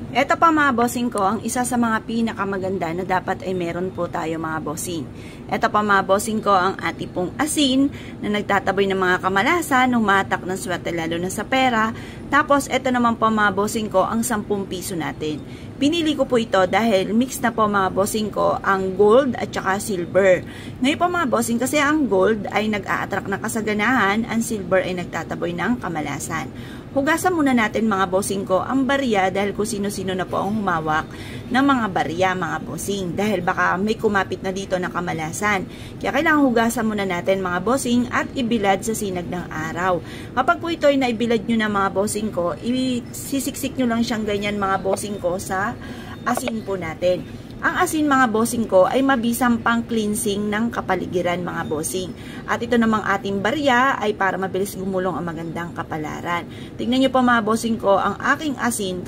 Ito pa mga bossing ko, ang isa sa mga pinakamaganda na dapat ay meron po tayo mga bossing. Ito pa mga bossing ko, ang ating pong asin na nagtataboy ng mga kamalasan, humatak ng swerte lalo na sa pera. Tapos ito naman po mga bossing ko, ang 10 piso natin. Pinili ko po ito dahil mix na po mga bossing ko ang gold at saka silver. Ngayon po mga bossing, kasi ang gold ay nag-a-attract ng kasaganahan, ang silver ay nagtataboy ng kamalasan. Hugasan muna natin mga bossing ko ang barya dahil kung sino-sino na po ang humawak ng mga barya mga bossing. Dahil baka may kumapit na dito na kamalasan. Kaya kailangan hugasan muna natin mga bossing at ibilad sa sinag ng araw. Kapag po ito ay naibilad nyo na mga bossing ko, isisiksik nyo lang siyang ganyan mga bossing ko sa asin po natin. Ang asin mga bossing ko ay mabisang pang cleansing ng kapaligiran mga bossing. At ito namang ating barya ay para mabilis gumulong ang magandang kapalaran. Tingnan nyo po mga bossing ko ang aking asin.